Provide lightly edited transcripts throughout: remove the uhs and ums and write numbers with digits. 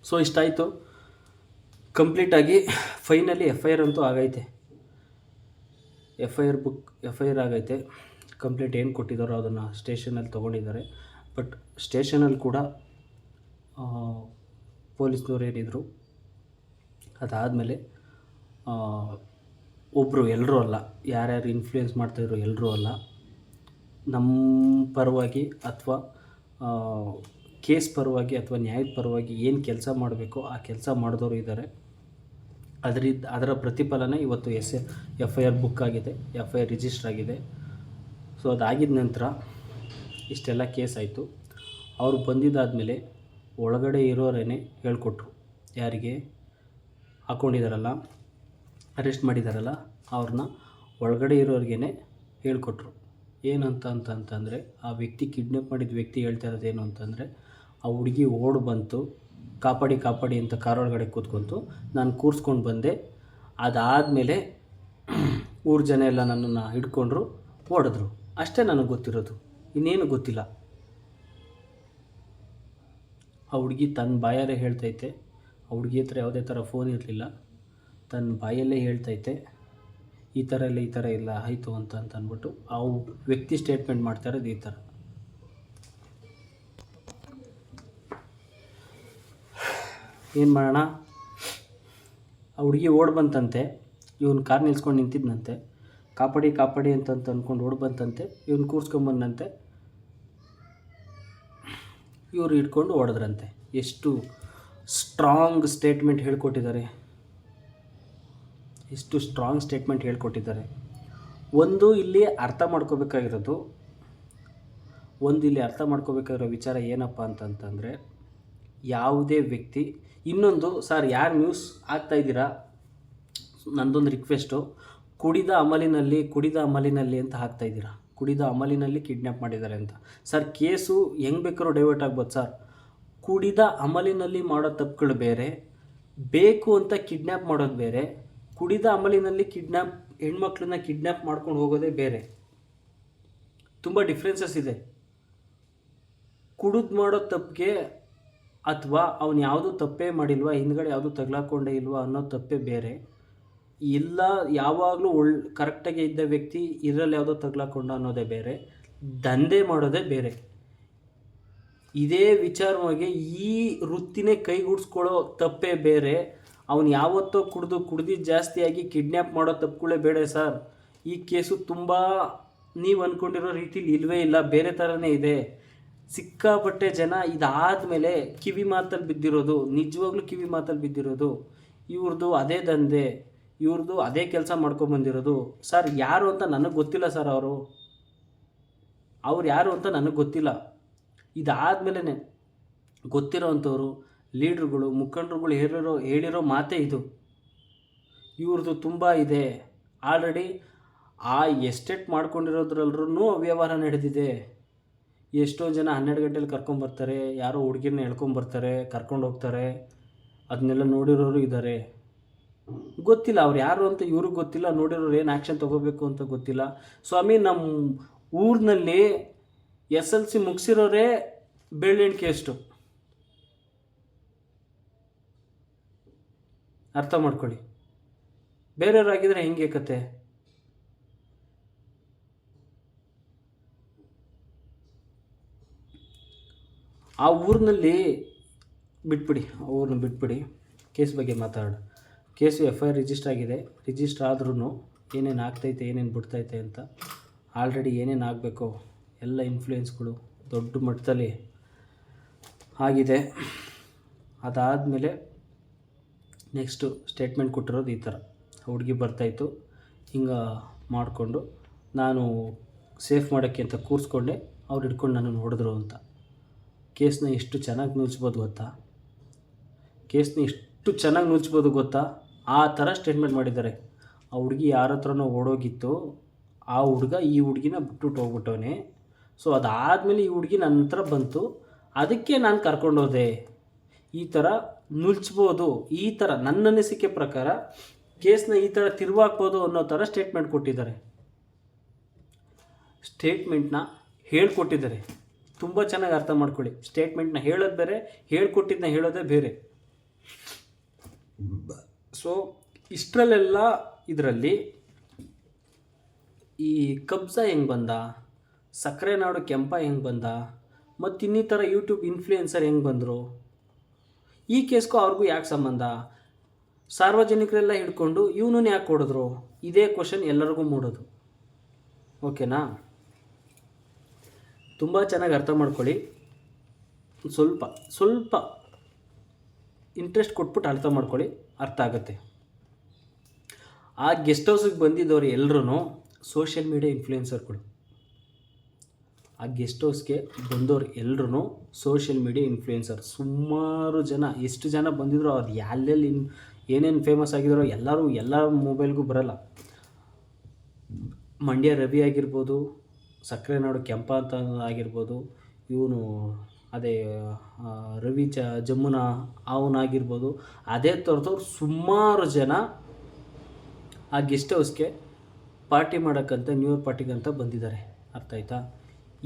So ಇಷ್ಟಾಯಿತು. ಕಂಪ್ಲೀಟಾಗಿ finally FIR ಅಂತೂ ಆಗೈತೆ. FIR ಆಗೈತೆ. ಕಂಪ್ಲೇಂಟ್ ಏನು ಕೊಟ್ಟಿದ್ದಾರೋ ಅದನ್ನು ಸ್ಟೇಷನಲ್ಲಿ ತೊಗೊಂಡಿದ್ದಾರೆ. ಬಟ್ ಸ್ಟೇಷನಲ್ಲಿ ಕೂಡ ಪೊಲೀಸ್ನವ್ರು ಏನಿದ್ರು, ಅದಾದಮೇಲೆ ಒಬ್ಬರು ಎಲ್ಲರೂ ಅಲ್ಲ, ಯಾರ್ಯಾರು ಇನ್ಫ್ಲೂಯೆನ್ಸ್ ಮಾಡ್ತಾಯಿದ್ರು ಎಲ್ಲರೂ ಅಲ್ಲ, ನಮ್ಮ ಪರವಾಗಿ ಅಥವಾ ಕೇಸ್ ಪರವಾಗಿ ಅಥವಾ ನ್ಯಾಯದ ಪರವಾಗಿ ಏನು ಕೆಲಸ ಮಾಡಬೇಕೋ ಆ ಕೆಲಸ ಮಾಡಿದವರು ಇದ್ದಾರೆ. ಅದರ ಪ್ರತಿಫಲನ ಇವತ್ತು FIR ಬುಕ್ ಆಗಿದೆ, FIR ರಿಜಿಸ್ಟರ್ ಆಗಿದೆ. ಸೊ ಅದಾಗಿದ್ದ ನಂತರ ಇಷ್ಟೆಲ್ಲ ಕೇಸ್ ಆಯಿತು. ಅವರು ಬಂದಿದ್ದಾದಮೇಲೆ ಒಳಗಡೆ ಇರೋರೇನೆ ಹೇಳ್ಕೊಟ್ರು, ಯಾರಿಗೆ ಹಾಕ್ಕೊಂಡಿದ್ದಾರಲ್ಲ, ಅರೆಸ್ಟ್ ಮಾಡಿದಾರಲ್ಲ ಅವ್ರನ್ನ ಒಳಗಡೆ ಇರೋರಿಗೇ ಹೇಳ್ಕೊಟ್ರು. ಏನಂತಂದರೆ ಆ ವ್ಯಕ್ತಿ ಕಿಡ್ನಾಪ್ ಮಾಡಿದ ವ್ಯಕ್ತಿ ಹೇಳ್ತಾ ಇರೋದೇನು ಅಂತಂದರೆ, ಆ ಹುಡುಗಿ ಓಡ್ ಬಂತು, ಕಾಪಾಡಿ ಅಂತ ಕಾರೊಳಗಡೆ ಕೂತ್ಕೊಂತು, ನಾನು ಕೂರಿಸ್ಕೊಂಡು ಬಂದೆ. ಅದಾದಮೇಲೆ ಊರು ಜನ ಎಲ್ಲ ನನ್ನನ್ನು ಹಿಡ್ಕೊಂಡ್ರು, ಓಡಿದ್ರು. ಅಷ್ಟೇ ನನಗೆ ಗೊತ್ತಿರೋದು, ಇನ್ನೇನು ಗೊತ್ತಿಲ್ಲ. ಆ ಹುಡುಗಿ ತನ್ನ ಬಾಯಲ್ಲೇ ಹೇಳ್ತೈತೆ, ಆ ಹುಡುಗಿ ಹತ್ರ ಯಾವುದೇ ಥರ ಫೋನ್ ಇರಲಿಲ್ಲ, ತನ್ನ ಬಾಯಲ್ಲೇ ಹೇಳ್ತೈತೆ ಈ ಥರ ಇಲ್ಲ ಆಯಿತು ಅಂತ ಅಂದ್ಬಿಟ್ಟು. ಆ ವ್ಯಕ್ತಿ ಸ್ಟೇಟ್ಮೆಂಟ್ ಮಾಡ್ತಾ ಇರೋದು ಈ ಥರ. ಏನು ಮಾಡೋಣ, ಆ ಹುಡುಗಿ ಓಡ್ ಬಂತಂತೆ, ಇವನು ಕಾರ್ ನಿಲ್ಸ್ಕೊಂಡು ನಿಂತಿದ್ದಂತೆ, ಕಾಪಾಡಿ ಅಂತ ಅಂದ್ಕೊಂಡು ಓಡ್ ಬಂತಂತೆ, ಇವನು ಕೂರ್ಸ್ಕೊಂಬಂದಂತೆ, ಇವರು ಹಿಡ್ಕೊಂಡು ಓಡಿದ್ರಂತೆ. ಎಷ್ಟು ಸ್ಟ್ರಾಂಗ್ ಸ್ಟೇಟ್ಮೆಂಟ್ ಹೇಳ್ಕೊಟ್ಟಿದ್ದಾರೆ, ಇಲ್ಲಿ ಅರ್ಥ ಮಾಡ್ಕೋಬೇಕಾಗಿರೋ ವಿಚಾರ ಏನಪ್ಪ ಅಂತಂತಂದರೆ, ಯಾವುದೇ ವ್ಯಕ್ತಿ ಇನ್ನೊಂದು ಸರ್ ಯಾರು ನ್ಯೂಸ್ ಆಗ್ತಾಯಿದ್ದೀರಾ, ನಂದೊಂದು ರಿಕ್ವೆಸ್ಟು, ಕುಡಿದ ಅಮಲಿನಲ್ಲಿ ಅಂತ ಹಾಕ್ತಾಯಿದ್ದೀರಾ, ಕುಡಿದ ಅಮಲಿನಲ್ಲಿ ಕಿಡ್ನ್ಯಾಪ್ ಮಾಡಿದ್ದಾರೆ ಅಂತ. ಸರ್ ಕೇಸು ಹೆಂಗೆ ಬೇಕಾದ್ರೂ ಡೈವರ್ಟ್ ಆಗ್ಬೋದು ಸರ್. ಕುಡಿದ ಅಮಲಿನಲ್ಲಿ ಮಾಡೋ ತಪ್ಪುಗಳು ಬೇರೆ, ಬೇಕು ಅಂತ ಕಿಡ್ನ್ಯಾಪ್ ಮಾಡೋದು ಬೇರೆ. ಕುಡಿದ ಅಮಲಿನಲ್ಲಿ ಹೆಣ್ಮಕ್ಳನ್ನ ಕಿಡ್ನ್ಯಾಪ್ ಮಾಡ್ಕೊಂಡು ಹೋಗೋದೇ ಬೇರೆ. ತುಂಬ ಡಿಫ್ರೆನ್ಸಸ್ ಇದೆ. ಕುಡಿದು ಮಾಡೋ ತಪ್ಪಿಗೆ ಅಥವಾ ಅವನು ಯಾವುದೂ ತಪ್ಪೇ ಮಾಡಿಲ್ವಾ, ಹಿಂದ್ಗಡೆ ಯಾವುದೂ ತಗ್ಲಾಕೊಂಡೇ ಇಲ್ವಾ ಅನ್ನೋ ತಪ್ಪೇ ಬೇರೆ. ಇಲ್ಲ ಯಾವಾಗಲೂ ಕರೆಕ್ಟಾಗಿ ಇದ್ದ ವ್ಯಕ್ತಿ ಇದರಲ್ಲಿ ಯಾವುದೋ ತಗ್ಲಾಕೊಂಡ ಅನ್ನೋದೇ ಬೇರೆ, ದಂಧೆ ಮಾಡೋದೇ ಬೇರೆ. ಇದೇ ವಿಚಾರವಾಗಿ ಈ ವೃತ್ತಿನೇ ಕೈಗೂಡಿಸ್ಕೊಳ್ಳೋ ತಪ್ಪೇ ಬೇರೆ. ಅವನು ಯಾವತ್ತೋ ಕುಡ್ದಿದ್ದು ಜಾಸ್ತಿಯಾಗಿ ಕಿಡ್ನ್ಯಾಪ್ ಮಾಡೋ ತಪ್ಪುಗಳೇ ಬೇಡ ಸರ್. ಈ ಕೇಸು ತುಂಬ ನೀವು ಅಂದ್ಕೊಂಡಿರೋ ರೀತಿಲಿ ಇಲ್ಲವೇ ಇಲ್ಲ, ಬೇರೆ ಥರನೇ ಇದೆ. ಸಿಕ್ಕಾಪಟ್ಟೆ ಜನ ಇದಾದಮೇಲೆ ಕಿವಿ ಮಾತಲ್ಲಿ ಬಿದ್ದಿರೋದು, ಇವ್ರದ್ದು ಅದೇ ದಂಧೆ, ಇವ್ರದ್ದು ಅದೇ ಕೆಲಸ ಮಾಡ್ಕೊಂಬಂದಿರೋದು. ಸರ್ ಯಾರು ಅಂತ ನನಗೆ ಗೊತ್ತಿಲ್ಲ ಸರ್, ಅವ್ರು ಯಾರು ಅಂತ ನನಗೆ ಗೊತ್ತಿಲ್ಲ. ಇದಾದಮೇಲೆ ಗೊತ್ತಿರೋ ಅಂಥವ್ರು ಲೀಡ್ರುಗಳು, ಮುಖಂಡರುಗಳು ಹೇಳಿರೋ ಮಾತೇ ಇದು. ಇವ್ರದ್ದು ತುಂಬ ಇದೆ. ಆಲ್ರೆಡಿ ಆ ಎಸ್ಟೇಟ್ ಮಾಡ್ಕೊಂಡಿರೋದ್ರಲ್ಲೂ ಅವ್ಯವಹಾರ ನಡೆದಿದೆ. ಎಷ್ಟೋ ಜನ 12 ಗಂಟೆಲಿ ಕರ್ಕೊಂಬರ್ತಾರೆ, ಯಾರೋ ಹುಡುಗಿರನ್ನ ಎಳ್ಕೊಂಬರ್ತಾರೆ, ಕರ್ಕೊಂಡು ಹೋಗ್ತಾರೆ. ಅದನ್ನೆಲ್ಲ ನೋಡಿರೋರು ಇದ್ದಾರೆ. ಗೊತ್ತಿಲ್ಲ ಅವ್ರು ಯಾರು ಅಂತ ಇವ್ರಿಗೆ ಗೊತ್ತಿಲ್ಲ, ನೋಡಿರೋರು ಏನು ಆ್ಯಕ್ಷನ್ ತೊಗೋಬೇಕು ಅಂತ ಗೊತ್ತಿಲ್ಲ. ಸ್ವಾಮಿ, ನಮ್ಮ ಊರಿನಲ್ಲಿ SLC ಮುಗಿಸಿರೋರೇ ಬೆಳ್ಳೆಣ್ಕೆ ಎಷ್ಟು, ಅರ್ಥ ಮಾಡ್ಕೊಳ್ಳಿ. ಬೇರೆಯವರಾಗಿದ್ದರೆ ಹೆಂಗೆ ಕತೆ? ಆ ಊರಿನಲ್ಲಿ ಬಿಟ್ಬಿಡಿ, ಕೇಸ್ ಬಗ್ಗೆ ಮಾತಾಡೋಣ. ಕೇಸು FIR ರಿಜಿಸ್ಟರ್ ಆಗಿದೆ. ರಿಜಿಸ್ಟರ್ ಆದ್ರೂ ಏನೇನು ಆಗ್ತೈತೆ, ಏನೇನು ಬಿಡ್ತೈತೆ ಅಂತ ಆಲ್ರೆಡಿ ಏನೇನು ಆಗಬೇಕೋ ಎಲ್ಲ ಇನ್ಫ್ಲೂಯೆನ್ಸ್ಗಳು ದೊಡ್ಡ ಮಟ್ಟದಲ್ಲಿ ಆಗಿದೆ. ಅದಾದಮೇಲೆ ನೆಕ್ಸ್ಟು ಸ್ಟೇಟ್ಮೆಂಟ್ ಕೊಟ್ಟಿರೋದು ಈ ಥರ. ಹುಡುಗಿ ಬರ್ತಾಯಿತ್ತು, ಹಿಂಗೆ ಮಾಡಿಕೊಂಡು ನಾನು ಸೇಫ್ ಮಾಡೋಕ್ಕೆ ಅಂತ ಕೂರಿಸ್ಕೊಂಡೆ, ಅವ್ರು ಹಿಡ್ಕೊಂಡು ನನ್ನನ್ನು ಹೊಡೆದ್ರು ಅಂತ. ಕೇಸ್ನ ಎಷ್ಟು ಚೆನ್ನಾಗಿ ನುಲ್ಸ್ಬೋದು ಗೊತ್ತಾ? ಆ ಥರ ಸ್ಟೇಟ್ಮೆಂಟ್ ಮಾಡಿದ್ದಾರೆ. ಆ ಹುಡುಗಿ ಯಾರ ಹತ್ರನೋ ಓಡೋಗಿತ್ತು, ಆ ಹುಡುಗ ಈ ಹುಡುಗಿನ ಬಿಟ್ಬಿಟ್ಟು ಹೋಗ್ಬಿಟ್ಟವನೇ. ಸೊ ಅದಾದಮೇಲೆ ಈ ಹುಡುಗಿ ನನ್ನ ಹತ್ರ ಬಂತು, ಅದಕ್ಕೆ ನಾನು ಕರ್ಕೊಂಡೋದೆ. ಈ ಥರ ನುಲ್ಚ್ಬೋದು, ಈ ಥರ ನನ್ನ ಅನಿಸಿಕೆ ಪ್ರಕಾರ ಕೇಸ್ನ ಈ ಥರ ತಿರುವಾಕ್ಬೋದು ಅನ್ನೋ ಥರ ಸ್ಟೇಟ್ಮೆಂಟ್ ಕೊಟ್ಟಿದ್ದಾರೆ. ಸ್ಟೇಟ್ಮೆಂಟ್ನ ಹೇಳ್ಕೊಟ್ಟಿದ್ದಾರೆ. ತುಂಬ ಚೆನ್ನಾಗಿ ಅರ್ಥ ಮಾಡ್ಕೊಳ್ಳಿ. ಸ್ಟೇಟ್ಮೆಂಟ್ನ ಹೇಳೋದು ಬೇರೆ, ಹೇಳ್ಕೊಟ್ಟಿದ್ದನ್ನ ಹೇಳೋದೇ ಬೇರೆ. ಸೊ ಇಷ್ಟರಲ್ಲೆಲ್ಲ ಇದರಲ್ಲಿ ಈ ಕಬ್ಜಾ ಹೆಂಗೆ ಬಂದ, ಸಕ್ಕರೆ ನಾಡು ಕೆಂಪ ಹೆಂಗೆ ಬಂದ, ಮತ್ತು ಇನ್ನಿತರ ಯೂಟ್ಯೂಬ್ ಇನ್ಫ್ಲೂಯೆನ್ಸರ್ ಹೆಂಗೆ ಬಂದರು, ಈ ಕೇಸ್ಗೂ ಅವ್ರಿಗೂ ಯಾಕೆ ಸಂಬಂಧ, ಸಾರ್ವಜನಿಕರೆಲ್ಲ ಹಿಡ್ಕೊಂಡು ಇವನು ಯಾಕೆ ಹೊಡೆದ್ರು, ಇದೇ ಕ್ವಶನ್ ಎಲ್ಲರಿಗೂ ಮೂಡೋದು. ಓಕೆನಾ? ತುಂಬ ಚೆನ್ನಾಗಿ ಅರ್ಥ ಮಾಡ್ಕೊಳ್ಳಿ. ಸ್ವಲ್ಪ ಇಂಟ್ರೆಸ್ಟ್ ಕೊಟ್ಬಿಟ್ಟು ಅರ್ಥ ಮಾಡ್ಕೊಳ್ಳಿ, ಅರ್ಥ ಆಗುತ್ತೆ. ಆ ಗೆಸ್ಟ್ ಹೌಸಿಗೆ ಬಂದಿದ್ದವ್ರು ಎಲ್ಲರೂ ಸೋಷಿಯಲ್ ಮೀಡಿಯಾ ಇನ್ಫ್ಲೂಯೆನ್ಸರ್ಗಳು. ಆ ಗೆಸ್ಟ್ ಹೌಸ್ಗೆ ಬಂದವ್ರು ಎಲ್ಲರೂ ಸೋಷಿಯಲ್ ಮೀಡಿಯಾ ಇನ್ಫ್ಲೂಯೆನ್ಸರ್. ಸುಮಾರು ಜನ, ಎಷ್ಟು ಜನ ಬಂದಿದ್ರು, ಅದು ಎಲ್ಲೆಲ್ಲಿ ಏನೇನು ಫೇಮಸ್ ಆಗಿದ್ದಾರೋ ಎಲ್ಲರೂ ಎಲ್ಲ ಮೊಬೈಲ್ಗೂ ಬರೋಲ್ಲ. ಮಂಡ್ಯ ರವಿ ಆಗಿರ್ಬೋದು, ಸಕ್ಕರೆ ನಾಡು ಕೆಂಪ ಅಂತ ಆಗಿರ್ಬೋದು, ಇವನು ಅದೇ ರವಿ ಜಮುನಾ ಅವನಾಗಿರ್ಬೋದು, ಅದೇ ಥರದವ್ರು ಸುಮಾರು ಜನ ಆ ಗೆಸ್ಟ್ ಹೌಸ್ಗೆ ಪಾರ್ಟಿ ಮಾಡೋಕ್ಕಂತ ನ್ಯೂ ಇಯರ್ ಪಾರ್ಟಿಗಂತ ಬಂದಿದ್ದಾರೆ. ಅರ್ಥ ಆಯ್ತಾ?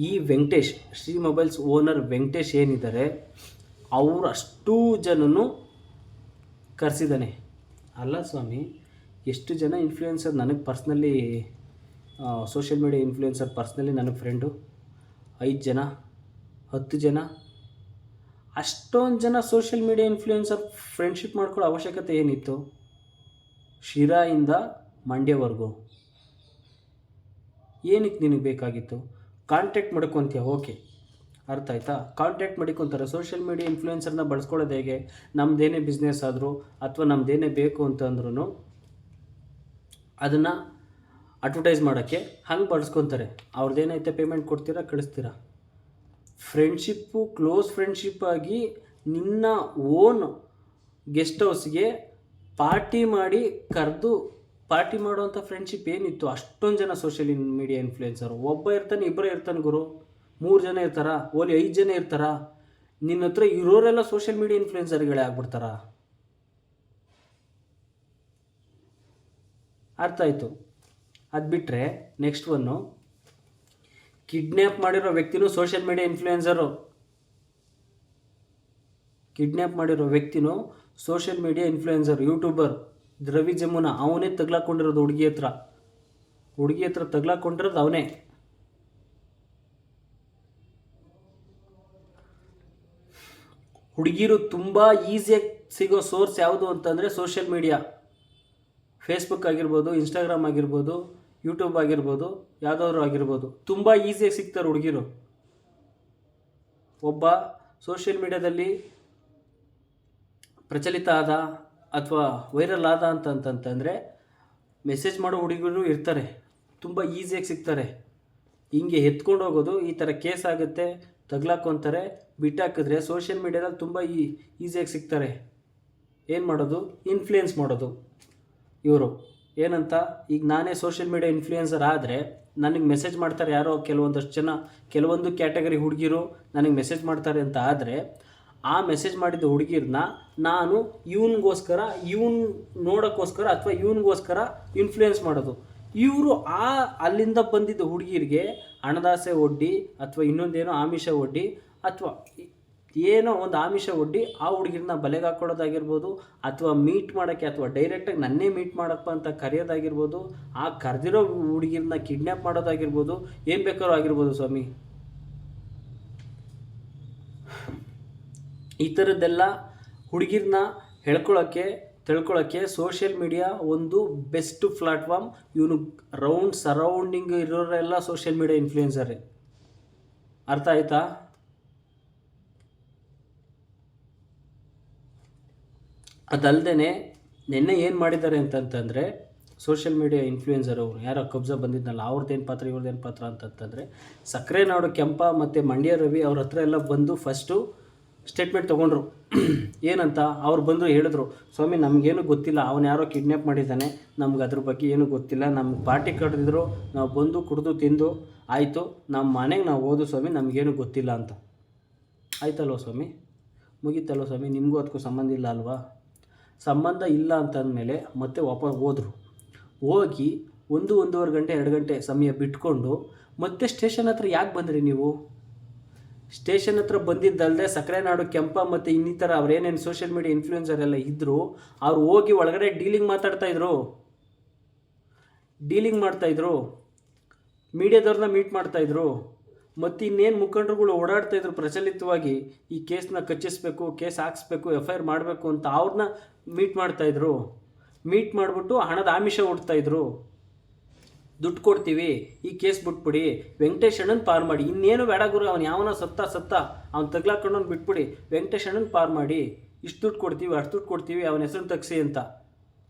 ಈ ವೆಂಕಟೇಶ್, ಶ್ರೀ ಮೊಬೈಲ್ಸ್ ಓನರ್ ವೆಂಕಟೇಶ್ ಏನಿದ್ದಾರೆ, ಅವರು ಅಷ್ಟೂ ಜನನು ಕರೆಸಿದ್ದಾನೆ. ಅಲ್ಲ ಸ್ವಾಮಿ, ಎಷ್ಟು ಜನ ಇನ್ಫ್ಲೂಯೆನ್ಸರ್ ನನಗೆ personally, social media influencer personally ನನಗೆ ಫ್ರೆಂಡು 5 ಜನ 10 ಜನ, ಅಷ್ಟೊಂದು ಜನ ಸೋಷಿಯಲ್ ಮೀಡಿಯಾ ಇನ್ಫ್ಲೂಯೆನ್ಸರ್ ಫ್ರೆಂಡ್ಶಿಪ್ ಮಾಡ್ಕೊಳ್ಳೋ ಅವಶ್ಯಕತೆ ಏನಿತ್ತು? ಶಿರಾಯಿಂದ ಮಂಡ್ಯವರೆಗೂ ಏನಕ್ಕೆ ನಿನಗೆ ಬೇಕಾಗಿತ್ತು? ಕಾಂಟ್ಯಾಕ್ಟ್ ಮಾಡ್ಕೊತೀಯ, ಓಕೆ, ಅರ್ಥ ಆಯ್ತಾ? ಕಾಂಟ್ಯಾಕ್ಟ್ ಮಾಡಿಕೊತಾರೆ. ಸೋಷಿಯಲ್ ಮೀಡಿಯಾ ಇನ್ಫ್ಲೂಯೆನ್ಸರ್ನ ಬಳಸ್ಕೊಳ್ಳೋದು ಹೇಗೆ? ನಮ್ಮದೇನೇ ಬಿಸ್ನೆಸ್ ಆದರೂ ಅಥವಾ ನಮ್ಮದೇನೇ ಬೇಕು ಅಂತಂದ್ರೂ ಅದನ್ನು ಅಡ್ವರ್ಟೈಸ್ ಮಾಡೋಕ್ಕೆ ಹಂಗೆ ಬಳಸ್ಕೊತಾರೆ. ಅವ್ರದ್ದೇನೈತೆ ಪೇಮೆಂಟ್ ಕೊಡ್ತೀರಾ, ಕಳಿಸ್ತೀರಾ. ಫ್ರೆಂಡ್ಶಿಪ್ಪು, ಕ್ಲೋಸ್ ಫ್ರೆಂಡ್ಶಿಪ್ ಆಗಿ ನಿನ್ನ ಓನ್ ಗೆಸ್ಟ್ ಹೌಸ್ಗೆ ಪಾರ್ಟಿ ಮಾಡಿ ಕರೆದು ಪಾರ್ಟಿ ಮಾಡೋವಂಥ ಫ್ರೆಂಡ್ಶಿಪ್ ಏನಿತ್ತು? ಅಷ್ಟೊಂದು ಜನ ಸೋಷಿಯಲ್ ಮೀಡಿಯಾ ಇನ್ಫ್ಲೂಯೆನ್ಸರು. ಒಬ್ಬ ಇರ್ತಾನೆ, ಇಬ್ಬರೇ ಇರ್ತಾನೆ ಗುರು, 3 ಜನ ಇರ್ತಾರಾ, ಓಲಿ 5 ಜನ ಇರ್ತಾರಾ? ನಿನ್ನ ಹತ್ರ ಇರೋರೆಲ್ಲ ಸೋಷಿಯಲ್ ಮೀಡಿಯಾ ಇನ್ಫ್ಲೂಯೆನ್ಸರ್ಗಳೇ ಆಗ್ಬಿಡ್ತಾರ? ಅರ್ಥ ಆಯಿತು? ಅದು ಬಿಟ್ಟರೆ ನೆಕ್ಸ್ಟ್ ಒನ್ನು, ಕಿಡ್ನ್ಯಾಪ್ ಮಾಡಿರೋ ವ್ಯಕ್ತಿನೂ ಸೋಷಿಯಲ್ ಮೀಡಿಯಾ ಇನ್ಫ್ಲೂಯೆನ್ಸರು. ಕಿಡ್ನ್ಯಾಪ್ ಮಾಡಿರೋ ವ್ಯಕ್ತಿನೂ social media influencer, youtuber Ravi Jamuna. ಅವನೇ ತಗ್ಲಾಕೊಂಡಿರೋದು ಹುಡುಗಿ ಹತ್ರ ತಗ್ಲಾಕೊಂಡಿರೋದು ಅವನೇ. ಹುಡುಗಿರು ತುಂಬ ಈಸಿಯಾಗಿ ಸಿಗೋ ಸೋರ್ಸ್ ಯಾವುದು ಅಂತಂದರೆ ಸೋಷಿಯಲ್ ಮೀಡಿಯಾ. ಫೇಸ್ಬುಕ್ ಆಗಿರ್ಬೋದು, ಇನ್ಸ್ಟಾಗ್ರಾಮ್ ಆಗಿರ್ಬೋದು, ಯೂಟ್ಯೂಬ್ ಆಗಿರ್ಬೋದು, ಯಾವುದಾದ್ರು ಆಗಿರ್ಬೋದು, ತುಂಬ ಈಸಿಯಾಗಿ ಸಿಗ್ತಾರೆ ಹುಡುಗಿರು. ಒಬ್ಬ ಸೋಷಿಯಲ್ ಮೀಡಿಯಾದಲ್ಲಿ ಪ್ರಚಲಿತ ಆದ ಅಥವಾ ವೈರಲ್ ಆದ ಅಂತಂತಂದರೆ ಮೆಸೇಜ್ ಮಾಡೋ ಹುಡುಗರು ಇರ್ತಾರೆ, ತುಂಬ ಈಸಿಯಾಗಿ ಸಿಗ್ತಾರೆ. ಹಿಂಗೆ ಎತ್ಕೊಂಡು ಹೋಗೋದು, ಈ ಥರ ಕೇಸ್ ಆಗುತ್ತೆ, ತಗ್ಲಾಕೊಂತಾರೆ, ಬಿಟ್ಟಾಕಿದ್ರೆ ಸೋಷಿಯಲ್ ಮೀಡಿಯಾದಲ್ಲಿ ತುಂಬ ಈಸಿಯಾಗಿ ಸಿಗ್ತಾರೆ. ಏನು ಮಾಡೋದು? ಇನ್ಫ್ಲೂಯೆನ್ಸ್ ಮಾಡೋದು ಇವರು. ಏನಂತ, ಈಗ ನಾನೇ ಸೋಷಿಯಲ್ ಮೀಡಿಯಾ ಇನ್ಫ್ಲೂಯೆನ್ಸರ್ ಆದರೆ ನನಗೆ ಮೆಸೇಜ್ ಮಾಡ್ತಾರೆ ಯಾರೋ ಕೆಲವೊಂದಷ್ಟು ಜನ, ಕೆಲವೊಂದು ಕ್ಯಾಟಗರಿ ಹುಡುಗಿರು ನನಗೆ ಮೆಸೇಜ್ ಮಾಡ್ತಾರೆ ಅಂತ ಆದರೆ, ಆ ಮೆಸೇಜ್ ಮಾಡಿದ್ದ ಹುಡುಗಿರನ್ನ ನಾನು ಇವನಿಗೋಸ್ಕರ, ನೋಡೋಕ್ಕೋಸ್ಕರ ಅಥವಾ ಇವನಿಗೋಸ್ಕರ ಇನ್ಫ್ಲೂಯೆನ್ಸ್ ಮಾಡೋದು. ಇವರು ಅಲ್ಲಿಂದ ಬಂದಿದ್ದ ಹುಡುಗಿರಿಗೆ ಹಣದಾಸೆ ಒಡ್ಡಿ ಅಥವಾ ಇನ್ನೊಂದೇನೋ ಆಮಿಷ ಒಡ್ಡಿ ಅಥವಾ ಏನೋ ಒಂದು ಆಮಿಷ ಒಡ್ಡಿ ಆ ಹುಡುಗಿರನ್ನ ಬಲೆಗೆ ಹಾಕ್ಕೊಳ್ಳೋದಾಗಿರ್ಬೋದು, ಅಥವಾ ಮೀಟ್ ಮಾಡೋಕ್ಕೆ ಅಥವಾ ಡೈರೆಕ್ಟಾಗಿ ನನ್ನೇ ಮೀಟ್ ಮಾಡಪ್ಪ ಅಂತ ಕರೆಯೋದಾಗಿರ್ಬೋದು, ಆ ಕರೆದಿರೋ ಹುಡುಗಿರನ್ನ ಕಿಡ್ನ್ಯಾಪ್ ಮಾಡೋದಾಗಿರ್ಬೋದು, ಏನು ಬೇಕಾದ್ರೂ ಆಗಿರ್ಬೋದು ಸ್ವಾಮಿ. ಈ ಥರದ್ದೆಲ್ಲ ಹುಡುಗಿರನ್ನ ತಿಳ್ಕೊಳ್ಳೋಕ್ಕೆ ಸೋಷಿಯಲ್ ಮೀಡಿಯಾ ಒಂದು ಬೆಸ್ಟ್ ಪ್ಲಾಟ್ಫಾರ್ಮ್. ಇವನು ಸರೌಂಡಿಂಗ್ ಇರೋರೆಲ್ಲ ಸೋಷಿಯಲ್ ಮೀಡಿಯಾ ಇನ್ಫ್ಲೂಯೆನ್ಸರೇ. ಅರ್ಥ ಆಯ್ತಾ? ಅದಲ್ಲದೆ ನಿನ್ನೆ ಏನು ಮಾಡಿದ್ದಾರೆ ಅಂತಂತಂದರೆ, ಸೋಷಿಯಲ್ ಮೀಡಿಯಾ ಇನ್ಫ್ಲೂಯೆನ್ಸರ್ ಅವರು ಯಾರೋ ಕಬ್ಜಾ ಬಂದಿದ್ದನಲ್ಲ, ಅವ್ರದ್ದೇನು ಪಾತ್ರ ಇವ್ರದ್ದೇನು ಪಾತ್ರ ಅಂತಂತಂದರೆ, ಸಕ್ಕರೆ ನಾಡು ಕೆಂಪ ಮತ್ತು ಮಂಡ್ಯ ರವಿ ಅವ್ರ ಹತ್ರ ಎಲ್ಲ ಬಂದು ಫಸ್ಟು ಸ್ಟೇಟ್ಮೆಂಟ್ ತೊಗೊಂಡ್ರು. ಏನಂತ ಅವ್ರು ಬಂದು ಹೇಳಿದ್ರು, ಸ್ವಾಮಿ ನಮಗೇನು ಗೊತ್ತಿಲ್ಲ, ಅವನು ಯಾರೋ ಕಿಡ್ನ್ಯಾಪ್ ಮಾಡಿದ್ದಾನೆ, ನಮ್ಗೆ ಅದ್ರ ಬಗ್ಗೆ ಏನೂ ಗೊತ್ತಿಲ್ಲ, ನಮ್ಗೆ ಪಾರ್ಟಿ ಕರೆದಿದ್ರು, ನಾವು ಬಂದು ಕುಡಿದು ತಿಂದು ಆಯಿತು, ನಮ್ಮ ಮನೆಗೆ ನಾವು ಹೋದು ಸ್ವಾಮಿ, ನಮಗೇನು ಗೊತ್ತಿಲ್ಲ ಅಂತ. ಆಯ್ತಲ್ವ ಸ್ವಾಮಿ? ಮುಗೀತಲ್ವ ಸ್ವಾಮಿ? ನಿಮಗೂ ಅದಕ್ಕೂ ಸಂಬಂಧ ಇಲ್ಲ ಅಲ್ವಾ? ಸಂಬಂಧ ಇಲ್ಲ ಅಂತಂದಮೇಲೆ ಮತ್ತೆ ವಾಪಸ್ ಹೋಗಿ 1-1.5 ಗಂಟೆ 2 ಗಂಟೆ ಸಮಯ ಬಿಟ್ಕೊಂಡು ಮತ್ತೆ ಸ್ಟೇಷನ್ ಹತ್ರ ಯಾಕೆ ಬಂದ್ರಿ ನೀವು? ಸ್ಟೇಷನ್ ಹತ್ರ ಬಂದಿದ್ದಲ್ಲದೆ ಸಕ್ಕರೆನಾಡು ಕೆಂಪ ಮತ್ತು ಇನ್ನಿತರ ಅವರೇನೇನು ಸೋಷಿಯಲ್ ಮೀಡಿಯಾ ಇನ್ಫ್ಲೂಯೆನ್ಸರ್ ಎಲ್ಲ ಇದ್ದರು, ಅವ್ರು ಹೋಗಿ ಒಳಗಡೆ ಡೀಲಿಂಗ್ ಮಾಡ್ತಾಯಿದ್ರು, ಮೀಡಿಯಾದವ್ರನ್ನ ಮೀಟ್ ಮಾಡ್ತಾಯಿದ್ರು, ಮತ್ತು ಇನ್ನೇನು ಮುಖಂಡರುಗಳು ಓಡಾಡ್ತಾಯಿದ್ರು ಪ್ರಚಲಿತವಾಗಿ ಈ ಕೇಸ್ನ ಕಚ್ಚಿಸ್ಬೇಕು, ಕೇಸ್ ಹಾಕ್ಸ್ಬೇಕು, FIR ಮಾಡಬೇಕು ಅಂತ ಅವ್ರನ್ನ ಮೀಟ್ ಮಾಡಿಬಿಟ್ಟು ಹಣದ ಆಮಿಷ ಹುಡ್ತಾಯಿದ್ರು. ದುಡ್ಡು ಕೊಡ್ತೀವಿ, ಈ ಕೇಸ್ ಬಿಟ್ಬಿಡಿ, ವೆಂಕಟೇಶ್ ಅಣ್ಣನ ಪಾರು ಮಾಡಿ, ಇನ್ನೇನು ಬೇಡ ಗುರು, ಅವ್ನು ಯಾವನ ಸತ್ತ ಅವ್ನು ತಗ್ಲಾಕೊಂಡವ್ನು ಬಿಟ್ಬಿಡಿ, ವೆಂಕಟೇಶ್ ಅಣ್ಣನ ಪಾರು ಮಾಡಿ, ಇಷ್ಟು ದುಡ್ಡು ಕೊಡ್ತೀವಿ, ಅಷ್ಟು ದುಡ್ಡು ಕೊಡ್ತೀವಿ, ಅವನ ಹೆಸರು ತಗ್ಸಿ ಅಂತ.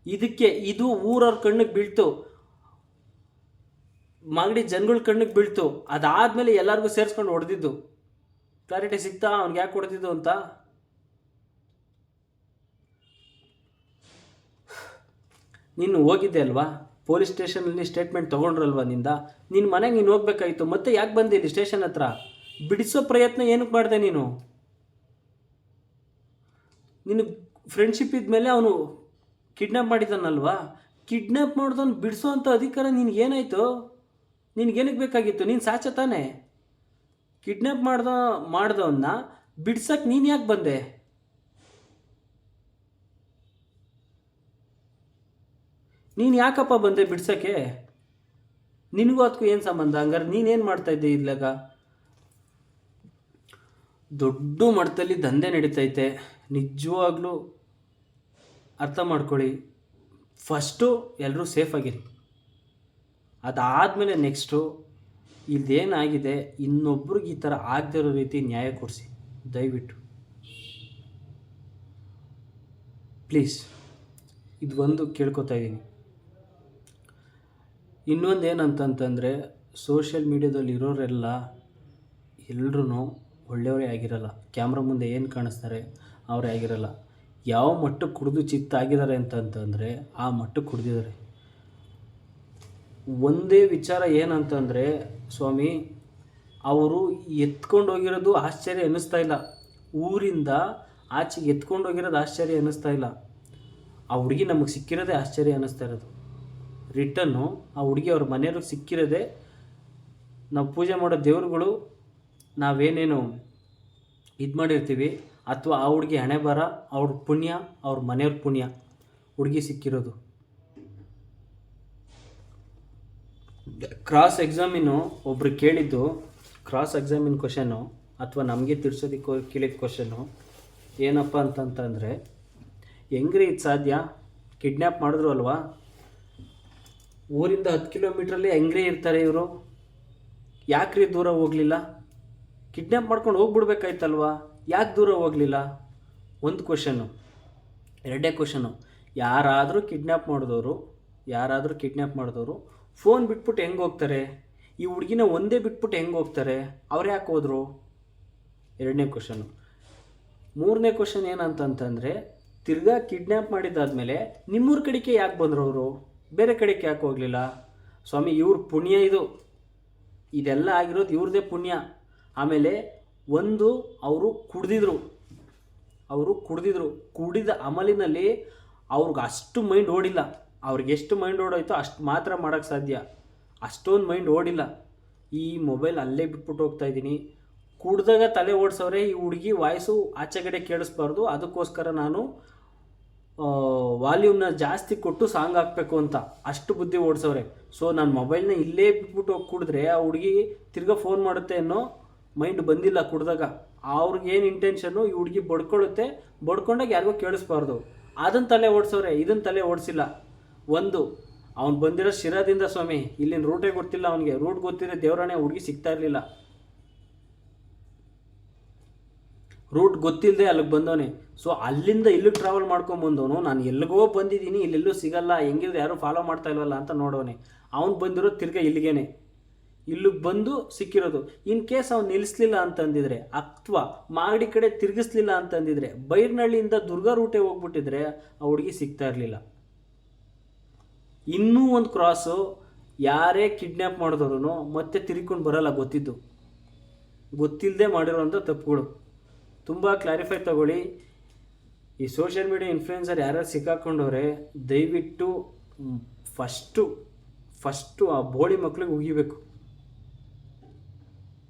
ಇದು ಊರವ್ರ ಕಣ್ಣಿಗೆ ಬೀಳ್ತು, ಮಾಗಡಿ ಜನಗಳ ಕಣ್ಣಿಗೆ ಬೀಳ್ತು. ಅದಾದಮೇಲೆ ಎಲ್ಲರಿಗೂ ಸೇರಿಸ್ಕೊಂಡು ಹೊಡೆದಿದ್ದು. ಕ್ಲಾರಿಟಿ ಸಿಗ್ತಾ ಅವ್ನಿಗೆ ಯಾಕೆ ಹೊಡೆದಿದ್ದು ಅಂತ? ನೀನು ಹೋಗಿದ್ದೆ ಅಲ್ವಾ ಪೊಲೀಸ್ ಸ್ಟೇಷನಲ್ಲಿ, ಸ್ಟೇಟ್ಮೆಂಟ್ ತೊಗೊಂಡ್ರಲ್ವ ನಿನ್ನ ಮನೆಗೆ ನೀನು ಹೋಗ್ಬೇಕಾಗಿತ್ತು, ಮತ್ತೆ ಯಾಕೆ ಬಂದೆ ಇಲ್ಲಿ ಸ್ಟೇಷನ್ ಹತ್ರ? ಬಿಡಿಸೋ ಪ್ರಯತ್ನ ಏನಕ್ಕೆ ಮಾಡಿದೆ ನೀನು? ಫ್ರೆಂಡ್ಶಿಪ್ ಇದ್ಮೇಲೆ ಅವನು ಕಿಡ್ನ್ಯಾಪ್ ಮಾಡಿದ್ದಾನಲ್ವಾ, ಕಿಡ್ನ್ಯಾಪ್ ಮಾಡಿದವನು ಬಿಡಿಸೋ ಅಂಥ ಅಧಿಕಾರ ನಿನಗೇನಾಯಿತು? ನಿನಗೇನಕ್ಕೆ ಬೇಕಾಗಿತ್ತು? ನೀನು ಸಾಚ ತಾನೆ. ಕಿಡ್ನ್ಯಾಪ್ ಮಾಡ್ದವನ್ನ ಬಿಡ್ಸಕ್ಕೆ ನೀನು ಯಾಕೆ ಬಂದೆ? ನೀನು ಯಾಕಪ್ಪ ಬಂದೆ ಬಿಡ್ಸೋಕ್ಕೆ? ನಿನಗೂ ಅದಕ್ಕೂ ಏನು ಸಂಬಂಧ? ಹಂಗಾರೆ ನೀನೇನು ಮಾಡ್ತಾಯಿದ್ದೆ ಇಲ್ಲಾಗ? ದೊಡ್ಡ ಮಟ್ಟದಲ್ಲಿ ದಂಧೆ ನಡೀತೈತೆ, ನಿಜವಾಗ್ಲೂ ಅರ್ಥ ಮಾಡ್ಕೊಳ್ಳಿ. ಫಸ್ಟು ಎಲ್ಲರೂ ಸೇಫಾಗಿರಿ, ಅದಾದಮೇಲೆ ನೆಕ್ಸ್ಟು ಇಲ್ಲೇನಾಗಿದೆ ಇನ್ನೊಬ್ರಿಗೆ ಈ ಥರ ಆಗದಿರೋ ರೀತಿ ನ್ಯಾಯ ಕೊಡಿಸಿ ದಯವಿಟ್ಟು ಪ್ಲೀಸ್. ಇದು ಒಂದು ಕೇಳ್ಕೊತಾ ಇದ್ದೀನಿ. ಇನ್ನೊಂದು ಏನಂತಂತಂದರೆ, ಸೋಷಿಯಲ್ ಮೀಡ್ಯಾದಲ್ಲಿ ಇರೋರೆಲ್ಲ ಎಲ್ಲರೂ ಒಳ್ಳೆಯವರೇ ಆಗಿರಲ್ಲ. ಕ್ಯಾಮ್ರಾ ಮುಂದೆ ಏನು ಕಾಣಿಸ್ತಾರೆ ಅವರೇ ಆಗಿರಲ್ಲ. ಯಾವ ಮಟ್ಟಕ್ಕೆ ಕುಡಿದು ಚಿತ್ತಾಗಿದ್ದಾರೆ ಅಂತಂತಂದರೆ ಆ ಮಟ್ಟಕ್ಕೆ ಕುಡಿದಿದ್ದಾರೆ. ಒಂದೇ ವಿಚಾರ ಏನಂತಂದರೆ ಸ್ವಾಮಿ, ಅವರು ಎತ್ಕೊಂಡೋಗಿರೋದು ಆಶ್ಚರ್ಯ ಅನ್ನಿಸ್ತಾ ಇಲ್ಲ. ಊರಿಂದ ಆಚೆಗೆ ಎತ್ಕೊಂಡೋಗಿರೋದು ಆಶ್ಚರ್ಯ ಅನ್ನಿಸ್ತಾ ಇಲ್ಲ. ಆ ಹುಡುಗಿ ನಮಗೆ ಸಿಕ್ಕಿರೋದೇ ಆಶ್ಚರ್ಯ ಅನ್ನಿಸ್ತಾ ಇರೋದು. ರಿಟರ್ನು ಆ ಹುಡುಗಿ ಅವ್ರ ಮನೆಯವ್ರಿಗೆ ಸಿಕ್ಕಿರೋದೇ, ನಾವು ಪೂಜೆ ಮಾಡೋ ದೇವ್ರುಗಳು ನಾವೇನೇನು ಇದು ಮಾಡಿರ್ತೀವಿ, ಅಥವಾ ಆ ಹುಡುಗಿ ಹಣೆ ಬರ, ಅವ್ರ ಪುಣ್ಯ, ಅವ್ರ ಮನೆಯವ್ರ ಪುಣ್ಯ ಹುಡುಗಿ ಸಿಕ್ಕಿರೋದು. ಕ್ರಾಸ್ ಎಕ್ಸಾಮಿನು ಒಬ್ರು ಕೇಳಿದ್ದು, ಕ್ರಾಸ್ ಎಕ್ಸಾಮಿನ್ ಕ್ವಶನ್ನು ಅಥವಾ ನಮಗೆ ತಿಳಿಸೋದಕ್ಕೆ ಕೇಳಿದ ಕ್ವಶನ್ನು ಏನಪ್ಪ ಅಂತಂತಂದರೆ, ಹೆಂಗ್ರಿ ಇದು ಸಾಧ್ಯ? ಕಿಡ್ನ್ಯಾಪ್ ಮಾಡಿದ್ರು ಅಲ್ವಾ, ಊರಿಂದ 10 ಕಿಲೋಮೀಟ್ರಲ್ಲಿ ಹೆಂಗ್ರಿ ಇರ್ತಾರೆ ಇವರು, ಯಾಕ್ರಿ ದೂರ ಹೋಗಲಿಲ್ಲ? ಕಿಡ್ನ್ಯಾಪ್ ಮಾಡ್ಕೊಂಡು ಹೋಗ್ಬಿಡ್ಬೇಕಾಯ್ತಲ್ವಾ, ಯಾಕೆ ದೂರ ಹೋಗಲಿಲ್ಲ? ಒಂದು ಕ್ವಶನ್ನು. ಎರಡನೇ ಕ್ವಶನ್ನು, ಯಾರಾದರೂ ಕಿಡ್ನ್ಯಾಪ್ ಮಾಡಿದವರು ಫೋನ್ ಬಿಟ್ಬಿಟ್ಟು ಹೆಂಗೆ ಹೋಗ್ತಾರೆ? ಈ ಹುಡುಗಿನ ಒಂದೇ ಬಿಟ್ಬಿಟ್ಟು ಹೆಂಗೆ ಹೋಗ್ತಾರೆ? ಅವ್ರು ಯಾಕೆ ಹೋದರು? ಎರಡನೇ ಕ್ವಶನ್ನು. ಮೂರನೇ ಕ್ವಶನ್ ಏನಂತಂತಂದರೆ, ತಿರ್ಗಾ ಕಿಡ್ನ್ಯಾಪ್ ಮಾಡಿದ್ದಾದಮೇಲೆ ನಿಮ್ಮೂರ ಕಡೆಗೆ ಯಾಕೆ ಬಂದರು ಅವರು? ಬೇರೆ ಕಡೆಗೆ ಯಾಕೆ ಹೋಗಲಿಲ್ಲ? ಸ್ವಾಮಿ, ಇವ್ರ ಪುಣ್ಯ ಇದೆಲ್ಲ ಆಗಿರೋದು ಇವ್ರದ್ದೇ ಪುಣ್ಯ. ಆಮೇಲೆ ಅವರು ಕುಡಿದ ಅಮಲಿನಲ್ಲಿ ಅವ್ರಿಗೆ ಅಷ್ಟು ಮೈಂಡ್ ಓಡಿಲ್ಲ. ಅವ್ರಿಗೆ ಎಷ್ಟು ಮೈಂಡ್ ಓಡೋಯ್ತೋ ಅಷ್ಟು ಮಾತ್ರ ಮಾಡೋಕ್ಕೆ ಸಾಧ್ಯ. ಅಷ್ಟೊಂದು ಮೈಂಡ್ ಓಡಿಲ್ಲ. ಈ ಮೊಬೈಲ್ ಅಲ್ಲೇ ಬಿಟ್ಬಿಟ್ಟು ಹೋಗ್ತಾ ಇದ್ದೀನಿ, ಕುಡ್ದಾಗ ತಲೆ ಓಡಿಸೋರೆ, ಈ ಹುಡುಗಿ ವಾಯ್ಸು ಆಚೆ ಕಡೆ ಕೇಳಿಸ್ಬಾರ್ದು, ಅದಕ್ಕೋಸ್ಕರ ನಾನು ವಾಲ್ಯೂಮ್ನ ಜಾಸ್ತಿ ಕೊಟ್ಟು ಸಾಂಗ್ ಹಾಕಬೇಕು ಅಂತ ಅಷ್ಟು ಬುದ್ಧಿ ಓಡಿಸೋರೆ. ಸೊ ನಾನು ಮೊಬೈಲ್ನ ಇಲ್ಲೇ ಬಿಟ್ಬಿಟ್ಟು ಹೋಗಿ ಕುಡಿದ್ರೆ ಆ ಹುಡುಗಿ ತಿರ್ಗಾ ಫೋನ್ ಮಾಡುತ್ತೆ ಅನ್ನೋ ಮೈಂಡ್ ಬಂದಿಲ್ಲ ಕುಡ್ದಾಗ. ಅವ್ರಿಗೇನು ಇಂಟೆನ್ಷನ್ನು, ಈ ಹುಡುಗಿ ಬಡ್ಕೊಂಡಾಗ ಯಾರಿಗೂ ಕೇಳಿಸ್ಬಾರ್ದು, ಅದನ್ನು ತಲೆ ಓಡಿಸೋರೆ, ಇದನ್ನು ತಲೆ ಓಡಿಸಿಲ್ಲ. ಅವ್ನು ಬಂದಿರೋ ಶಿರಾದಿಂದ ಸ್ವಾಮಿ, ಇಲ್ಲಿನ ರೂಟೇ ಗೊತ್ತಿಲ್ಲ ಅವನಿಗೆ. ರೂಟ್ ಗೊತ್ತಿದ್ರೆ ದೇವರಾಣೆ ಹುಡುಗಿ ಸಿಗ್ತಾ ಇರಲಿಲ್ಲ. ರೂಟ್ ಗೊತ್ತಿಲ್ಲದೆ ಅಲ್ಲಿಗೆ ಬಂದವನೇ. ಸೊ ಅಲ್ಲಿಂದ ಇಲ್ಲಿಗೆ ಟ್ರಾವೆಲ್ ಮಾಡ್ಕೊಂಬಂದವನು, ನಾನು ಎಲ್ಲಿಗೋ ಬಂದಿದ್ದೀನಿ, ಇಲ್ಲೆಲ್ಲೂ ಸಿಗಲ್ಲ, ಹೆಂಗಿದ್ರೆ ಯಾರೂ ಫಾಲೋ ಮಾಡ್ತಾ ಇಲ್ವಲ್ಲ ಅಂತ ನೋಡೋನೆ. ಅವ್ನು ಬಂದಿರೋದು ತಿರ್ಗಾ ಇಲ್ಲಿಗೆ ಬಂದು ಸಿಕ್ಕಿರೋದು. ಇನ್ ಕೇಸ್ ಅವ್ನು ನಿಲ್ಲಿಸ್ಲಿಲ್ಲ ಅಂತಂದಿದ್ರೆ, ಅಥವಾ ಮಾಗಡಿ ಕಡೆ ತಿರುಗಿಸ್ಲಿಲ್ಲ ಅಂತಂದಿದ್ರೆ, ಬೈರ್ನಹಳ್ಳಿಯಿಂದ ದುರ್ಗಾ ರೂಟೇ ಹೋಗ್ಬಿಟ್ಟಿದ್ರೆ ಆ ಹುಡುಗಿ ಸಿಗ್ತಾ ಇರಲಿಲ್ಲ. ಇನ್ನೂ ಒಂದು ಕ್ರಾಸು, ಯಾರೇ ಕಿಡ್ನ್ಯಾಪ್ ಮಾಡಿದವರು ಮತ್ತೆ ತಿರ್ಕೊಂಡು ಬರಲ್ಲ, ಗೊತ್ತಿಲ್ಲದೆ ಮಾಡಿರೋಂಥ ತಪ್ಪುಗಳು. ತುಂಬ ಕ್ಲಾರಿಫೈ ತಗೊಳ್ಳಿ. ಈ ಸೋಷಿಯಲ್ ಮೀಡಿಯಾ ಇನ್ಫ್ಲೂಯೆನ್ಸರ್ ಯಾರ್ಯಾರು ಸಿಕ್ಕಾಕೊಂಡವ್ರೆ, ದಯವಿಟ್ಟು ಫಸ್ಟು ಆ ಬೋಳಿ ಮಕ್ಳಿಗೆ ಉಗಿಬೇಕು,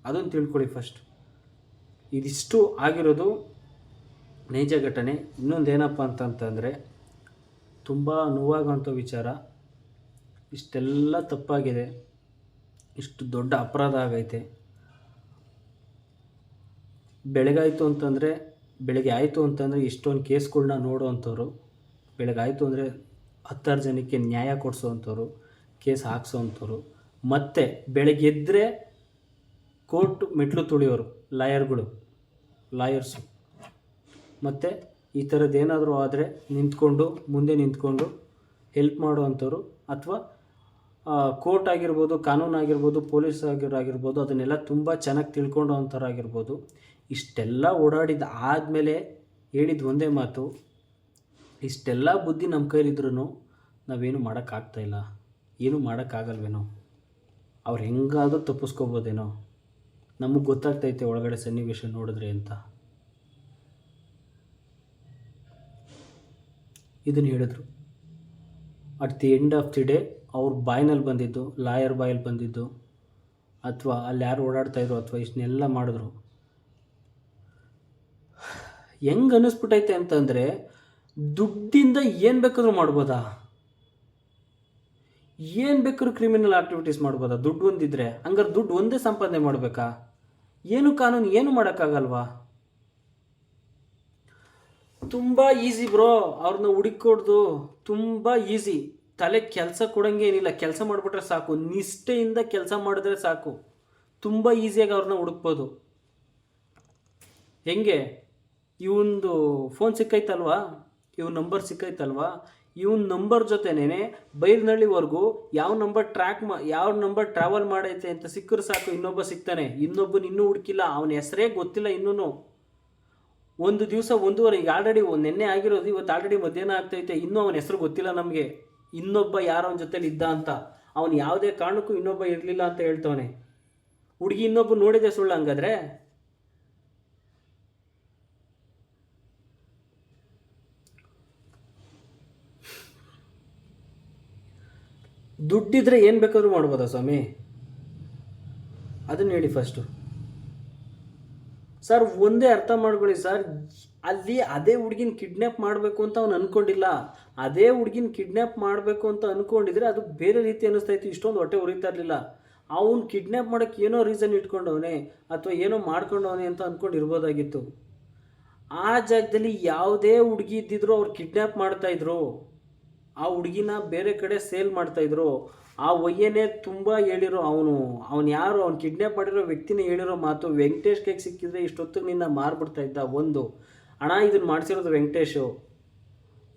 ಅದನ್ನು ತಿಳ್ಕೊಳ್ಳಿ ಫಸ್ಟ್. ಇದಿಷ್ಟು ಆಗಿರೋದು ನೈಜ ಘಟನೆ. ಇನ್ನೊಂದೇನಪ್ಪ ಅಂತಂತಂದರೆ ತುಂಬ ನೋವಾಗುವಂಥ ವಿಚಾರ, ಇಷ್ಟೆಲ್ಲ ತಪ್ಪಾಗಿದೆ, ಇಷ್ಟು ದೊಡ್ಡ ಅಪರಾಧ ಆಗೈತೆ. ಬೆಳಗ್ಗೆ ಆಯಿತು ಅಂತಂದರೆ ಇಷ್ಟೊಂದು ಕೇಸ್ಗಳನ್ನ ನೋಡೋವಂಥವ್ರು, ಬೆಳಗಾಯಿತು ಅಂದರೆ 10 ಜನಕ್ಕೆ ನ್ಯಾಯ ಕೊಡಿಸೋವಂಥವ್ರು, ಕೇಸ್ ಹಾಕ್ಸೋವಂಥವ್ರು, ಮತ್ತು ಬೆಳಗ್ಗೆ ಎದ್ದರೆ ಕೋರ್ಟ್ ಮೆಟ್ಲು ತುಳಿಯೋರು ಲಾಯರ್ಸು, ಮತ್ತು ಈ ಥರದ್ದು ಏನಾದರೂ ಆದರೆ ಮುಂದೆ ನಿಂತ್ಕೊಂಡು ಹೆಲ್ಪ್ ಮಾಡುವಂಥವ್ರು, ಅಥವಾ ಕೋರ್ಟ್ ಆಗಿರ್ಬೋದು, ಕಾನೂನು ಆಗಿರ್ಬೋದು, ಪೊಲೀಸ್ ಆಗಿರ್ಬೋದು, ಅದನ್ನೆಲ್ಲ ತುಂಬ ಚೆನ್ನಾಗಿ ತಿಳ್ಕೊಂಡು ಅಂಥವ್ರಾಗಿರ್ಬೋದು. ಇಷ್ಟೆಲ್ಲ ಓಡಾಡಿದ ಆದಮೇಲೆ ಹೇಳಿದ ಒಂದೇ ಮಾತು, ಇಷ್ಟೆಲ್ಲ ಬುದ್ಧಿ ನಮ್ಮ ಕೈಲಿದ್ರೂ ನಾವೇನು ಮಾಡೋಕ್ಕಾಗ್ತಾಯಿಲ್ಲ, ಏನೂ ಮಾಡೋಕ್ಕಾಗಲ್ವೇನೋ, ಅವ್ರು ಹೆಂಗಾದರೂ ತಪ್ಪಿಸ್ಕೋಬೋದೇನೋ, ನಮಗೆ ಗೊತ್ತಾಗ್ತೈತೆ ಒಳಗಡೆ ಸನ್ನಿವೇಶ ನೋಡಿದ್ರೆ ಅಂತ ಇದನ್ನು ಹೇಳಿದ್ರು. At the end of the day ಅವ್ರ ಬಾಯಿನಲ್ಲಿ ಬಂದಿದ್ದು, ಲಾಯರ್ ಬಾಯಲ್ಲಿ ಬಂದಿದ್ದು, ಅಥವಾ ಅಲ್ಲಿ ಯಾರು ಓಡಾಡ್ತಾಯಿದ್ರು, ಅಥವಾ ಇಷ್ಟನ್ನೆಲ್ಲ ಮಾಡಿದ್ರು. ಹೆಂಗೆ ಅನ್ನಿಸ್ಬಿಟ್ಟೈತೆ ಅಂತಂದರೆ, ದುಡ್ಡಿಂದ ಏನು ಬೇಕಾದ್ರೂ ಮಾಡ್ಬೋದಾ? ಏನು ಬೇಕಾದ್ರೂ ಕ್ರಿಮಿನಲ್ ಆ್ಯಕ್ಟಿವಿಟೀಸ್ ಮಾಡ್ಬೋದಾ ದುಡ್ಡು ಒಂದಿದ್ರೆ? ಹಂಗಾರೆ ದುಡ್ಡು ಒಂದೇ ಸಂಪಾದನೆ ಮಾಡಬೇಕಾ? ಏನು ಕಾನೂನು ಏನು ಮಾಡೋಕ್ಕಾಗಲ್ವಾ? ತುಂಬ ಈಸಿ ಬ್ರೋ, ಅವ್ರನ್ನ ಹುಡುಕೊಡ್ದು ತುಂಬ ಈಸಿ. ತಲೆ ಕೆಲಸ ಕೊಡೋಂಗೆ ಏನಿಲ್ಲ, ಕೆಲಸ ಮಾಡಿಬಿಟ್ರೆ ಸಾಕು, ನಿಷ್ಠೆಯಿಂದ ಕೆಲಸ ಮಾಡಿದ್ರೆ ಸಾಕು, ತುಂಬ ಈಸಿಯಾಗಿ ಅವ್ರನ್ನ ಹುಡುಕ್ಬೋದು. ಹೆಂಗೆ? ಇವೊಂದು ಫೋನ್ ಸಿಕ್ಕೈತಲ್ವಾ, ಇವನ್ ನಂಬರ್ ಸಿಕ್ಕೈತಲ್ವಾ, ಇವನ್ ನಂಬರ್ ಜೊತೆನೇ ಬೈರ್ನಳ್ಳಿವರೆಗೂ ಯಾವ ನಂಬರ್ ಟ್ರಾವೆಲ್ ಮಾಡೈತೆ ಅಂತ ಸಿಕ್ಕರೆ ಸಾಕು, ಇನ್ನೊಬ್ಬ ಸಿಗ್ತಾನೆ. ಇನ್ನೊಬ್ಬನ ಇನ್ನೂ ಹುಡುಕಿಲ್ಲ, ಅವನ ಹೆಸರೇ ಗೊತ್ತಿಲ್ಲ ಇನ್ನೂ. ಒಂದು ದಿವಸ ಒಂದೂವರೆ, ಈಗ ಆಲ್ರೆಡಿ ನೆನ್ನೆ ಆಗಿರೋದು, ಇವತ್ತು ಆಲ್ರೆಡಿ ಮಧ್ಯಾಹ್ನ ಆಗ್ತೈತೆ, ಇನ್ನೂ ಅವನ ಹೆಸರು ಗೊತ್ತಿಲ್ಲ ನಮಗೆ. ಇನ್ನೊಬ್ಬ ಯಾರೋ ಅವನ ಜೊತೆಲಿ ಇದ್ದ ಅಂತ, ಅವನು ಯಾವುದೇ ಕಾರಣಕ್ಕೂ ಇನ್ನೊಬ್ಬ ಇರಲಿಲ್ಲ ಅಂತ ಹೇಳ್ತವನೆ. ಹುಡುಗಿ ಇನ್ನೊಬ್ಬ ನೋಡಿದೆ ಸುಳ್ಳು ಹಂಗಾದ್ರೆ? ದುಡ್ಡಿದ್ರೆ ಏನು ಬೇಕಾದ್ರೂ ಮಾಡ್ಬೋದಾ ಸ್ವಾಮಿ? ಅದನ್ನು ಹೇಳಿ ಫಸ್ಟು. ಸರ್ ಒಂದೇ ಅರ್ಥ ಮಾಡ್ಕೊಳ್ಳಿ ಸರ್, ಅಲ್ಲಿ ಅದೇ ಹುಡುಗಿನ ಕಿಡ್ನ್ಯಾಪ್ ಮಾಡಬೇಕು ಅಂತ ಅವ್ನು ಅಂದ್ಕೊಂಡಿಲ್ಲ. ಅದೇ ಹುಡುಗಿನ ಕಿಡ್ನ್ಯಾಪ್ ಮಾಡಬೇಕು ಅಂತ ಅಂದ್ಕೊಂಡಿದ್ರೆ ಅದು ಬೇರೆ ರೀತಿ ಅನ್ನಿಸ್ತಾಯಿತ್ತು, ಇಷ್ಟೊಂದು ಹೊಟ್ಟೆ ಉರಿತಾ ಇರಲಿಲ್ಲ. ಅವ್ನು ಕಿಡ್ನ್ಯಾಪ್ ಮಾಡೋಕ್ಕೆ ಏನೋ ರೀಸನ್ ಇಟ್ಕೊಂಡವನೇ ಅಥವಾ ಏನೋ ಮಾಡ್ಕೊಂಡವನೇ ಅಂತ ಅಂದ್ಕೊಂಡಿರ್ಬೋದಾಗಿತ್ತು. ಆ ಜಾಗದಲ್ಲಿ ಯಾವುದೇ ಹುಡುಗಿ ಇದ್ದಿದ್ರು ಅವ್ರು ಕಿಡ್ನ್ಯಾಪ್ ಮಾಡ್ತಾಯಿದ್ರು, ಆ ಹುಡುಗಿನ ಬೇರೆ ಕಡೆ ಸೇಲ್ ಮಾಡ್ತಾಯಿದ್ರು. ಆ ಒಯ್ಯನೇ ತುಂಬ ಹೇಳಿರೋ ಅವನು ಯಾರು, ಅವ್ನು ಕಿಡ್ನ್ಯಾಪ್ ಮಾಡಿರೋ ವ್ಯಕ್ತಿನೇ ಹೇಳಿರೋ ಮಾತು, ವೆಂಕಟೇಶ್ ಕೈಗೆ ಸಿಕ್ಕಿದ್ರೆ ಇಷ್ಟೊತ್ತಿಗೆ ನಿನ್ನ ಮಾರ್ಬಿಡ್ತಾ ಇದ್ದ. ಒಂದು ಅಣ್ಣ ಇದನ್ನು ಮಾಡಿಸಿರೋದು ವೆಂಕಟೇಶು,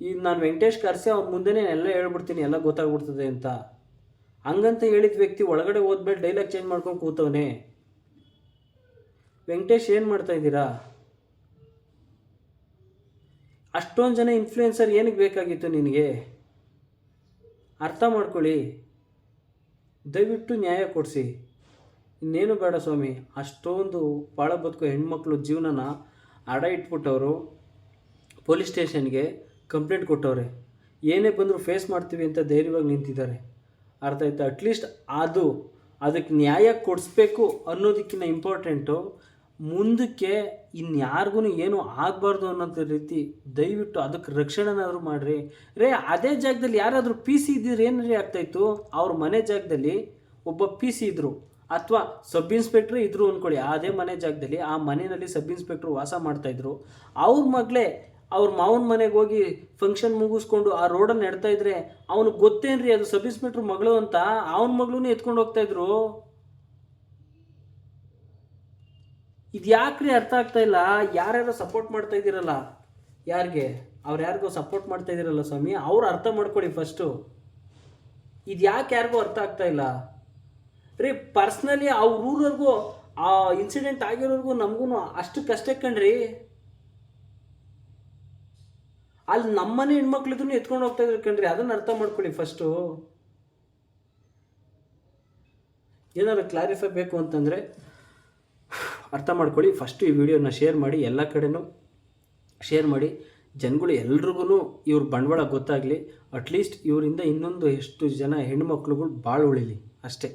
ಈಗ ನಾನು ವೆಂಕಟೇಶ್ ಕರೆಸಿ ಅವ್ನ ಮುಂದೆನೇ ಎಲ್ಲ ಹೇಳ್ಬಿಡ್ತೀನಿ, ಎಲ್ಲ ಗೊತ್ತಾಗ್ಬಿಡ್ತದೆ ಅಂತ. ಹಂಗಂತ ಹೇಳಿದ ವ್ಯಕ್ತಿ ಒಳಗಡೆ ಹೋದ್ಮೇಲೆ ಡೈಲಾಗ್ ಚೇಂಜ್ ಮಾಡ್ಕೊಂಡು ಕೂತವನೇ. ವೆಂಕಟೇಶ್ ಏನು ಮಾಡ್ತಾ ಇದ್ದೀರಾ? ಅಷ್ಟೊಂದು ಜನ ಇನ್ಫ್ಲೂಯೆನ್ಸರ್ ಏನಕ್ಕೆ ಬೇಕಾಗಿತ್ತು ನಿನಗೆ? ಅರ್ಥ ಮಾಡ್ಕೊಳ್ಳಿ, ದಯವಿಟ್ಟು ನ್ಯಾಯ ಕೊಡಿಸಿ. ಇನ್ನೇನು ಬೇಡ ಸ್ವಾಮಿ. ಅಷ್ಟೊಂದು ಭಾಳ ಬದುಕೋ ಹೆಣ್ಮಕ್ಳು ಜೀವನನ ಅಡ ಇಟ್ಬಿಟ್ಟವರು ಪೊಲೀಸ್ ಸ್ಟೇಷನ್ಗೆ ಕಂಪ್ಲೇಂಟ್ ಕೊಟ್ಟವ್ರೆ. ಏನೇ ಬಂದರೂ ಫೇಸ್ ಮಾಡ್ತೀವಿ ಅಂತ ಧೈರ್ಯವಾಗಿ ನಿಂತಿದ್ದಾರೆ. ಅರ್ಥ ಆಯ್ತಾ? ಅಟ್ಲೀಸ್ಟ್ ಅದಕ್ಕೆ ನ್ಯಾಯ ಕೊಡಿಸ್ಬೇಕು ಅನ್ನೋದಕ್ಕಿಂತ ಇಂಪಾರ್ಟೆಂಟು ಮುಂದಕ್ಕೆ ಇನ್ಯಾರಿಗೂ ಏನೂ ಆಗಬಾರ್ದು ಅನ್ನೋಂಥ ರೀತಿ ದಯವಿಟ್ಟು ಅದಕ್ಕೆ ರಕ್ಷಣೆನಾದರೂ ಮಾಡಿರಿ. ಅದೇ ಜಾಗದಲ್ಲಿ ಯಾರಾದರೂ ಪಿ ಸಿ ಇದ್ದಿದ್ರೆ ಏನಾರೇ ಆಗ್ತಾಯಿತ್ತು? ಅವ್ರ ಮನೆ ಜಾಗದಲ್ಲಿ ಒಬ್ಬ ಪಿ ಸಿ ಇದ್ದರು ಅಥವಾ ಸಬ್ ಇನ್ಸ್ಪೆಕ್ಟ್ರ್ ಇದ್ದರು ಅಂದ್ಕೊಳ್ಳಿ. ಅದೇ ಮನೆ ಜಾಗದಲ್ಲಿ ಆ ಮನೆಯಲ್ಲಿ ಸಬ್ ಇನ್ಸ್ಪೆಕ್ಟ್ರು ವಾಸ ಮಾಡ್ತಾಯಿದ್ರು. ಅವ್ರ ಮಗಳೇ ಅವ್ರ ಮಾವನ ಮನೆಗೆ ಹೋಗಿ ಫಂಕ್ಷನ್ ಮುಗಿಸ್ಕೊಂಡು ಆ ರೋಡನ್ನು ನೆಡ್ತಾಯಿದ್ರೆ ಅವನಿಗೆ ಗೊತ್ತೇನ್ರಿ ಅದು ಸಬ್ ಇನ್ಸ್ಪೆಕ್ಟ್ರ್ ಮಗಳು ಅಂತ? ಅವನ ಮಗಳೂ ಎತ್ಕೊಂಡು ಹೋಗ್ತಾಯಿದ್ರು. ಇದು ಯಾಕ್ರಿ ಅರ್ಥ ಆಗ್ತಾ ಇಲ್ಲ? ಯಾರ್ಯಾರೋ ಸಪೋರ್ಟ್ ಮಾಡ್ತಾ ಇದ್ದೀರಲ್ಲ, ಯಾರಿಗೋ ಸಪೋರ್ಟ್ ಮಾಡ್ತಾ ಇದ್ದೀರಲ್ಲ ಸ್ವಾಮಿ, ಅವ್ರು ಅರ್ಥ ಮಾಡ್ಕೊಳ್ಳಿ ಫಸ್ಟು. ಇದು ಯಾಕೆ ಯಾರಿಗೂ ಅರ್ಥ ಆಗ್ತಾ ಇಲ್ಲ ಪರ್ಸ್ನಲಿ ಅವ್ರ ಊರವ್ರಿಗೂ ಆ ಇನ್ಸಿಡೆಂಟ್ ಆಗಿರೋರ್ಗೂ ನಮಗೂ ಅಷ್ಟು ಕಷ್ಟ ಕಣ್ರಿ. ಅಲ್ಲಿ ನಮ್ಮನೆ ಹೆಣ್ಮಕ್ಳಿದ್ರು ಎತ್ಕೊಂಡು ಹೋಗ್ತಾ ಇದ್ರು ಕಣ್ರಿ, ಅದನ್ನು ಅರ್ಥ ಮಾಡ್ಕೊಳ್ಳಿ ಫಸ್ಟು. ಏನಾದ್ರು ಕ್ಲಾರಿಫೈ ಬೇಕು ಅಂತಂದರೆ ಅರ್ಥ ಮಾಡ್ಕೊಳ್ಳಿ. ಫಸ್ಟು ಈ ವಿಡಿಯೋನ ಶೇರ್ ಮಾಡಿ, ಎಲ್ಲ ಕಡೆನೂ ಶೇರ್ ಮಾಡಿ, ಜನಗಳು ಎಲ್ರಿಗೂ ಇವ್ರ ಬಂಡವಾಳ ಗೊತ್ತಾಗಲಿ. ಅಟ್ಲೀಸ್ಟ್ ಇವರಿಂದ ಇನ್ನೊಂದು ಎಷ್ಟು ಜನ ಹೆಣ್ಮಕ್ಳುಗಳು ಭಾಳ ಉಳಿಲಿ ಅಷ್ಟೇ.